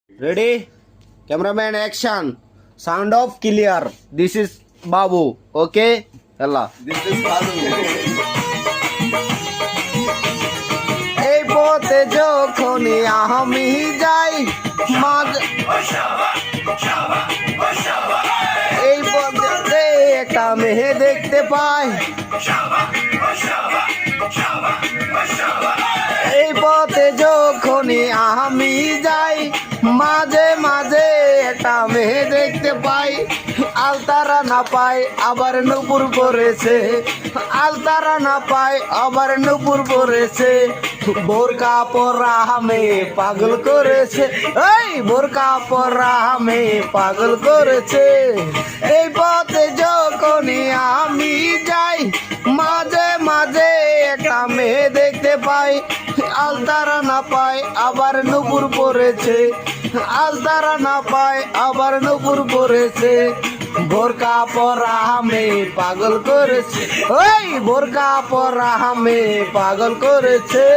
Ready? Cameraman action. Sound off clear. This is Babu. Okay? Allah. This is Babu. এই পথে যখনই আমি যাই মাঝে এই পথে একটা মেয়ে দেখতে পাই এই পথে যখনই আমি যাই মাঝে মাঝে একটা মেয়ে দেখতে পাই আলতারা না পাই আবার নুপুর পড়েছে আলতারা না পাই আবার নুপুর পড়েছে বোরকা পরা হামে পাগল করেছে এই বোরকা পরা হামে পাগল করেছে এই পথে যখনই আমি যাই মাঝে মাঝে একটা মেয়ে দেখতে পাই আলতারা না পাই আবার নুপুর পড়েছে আলতারা না পাই আবার নুপুর পড়েছে বোরকা পরা হামে পাগল করেছে ওই বোরকা পরা হামে পাগল করেছে।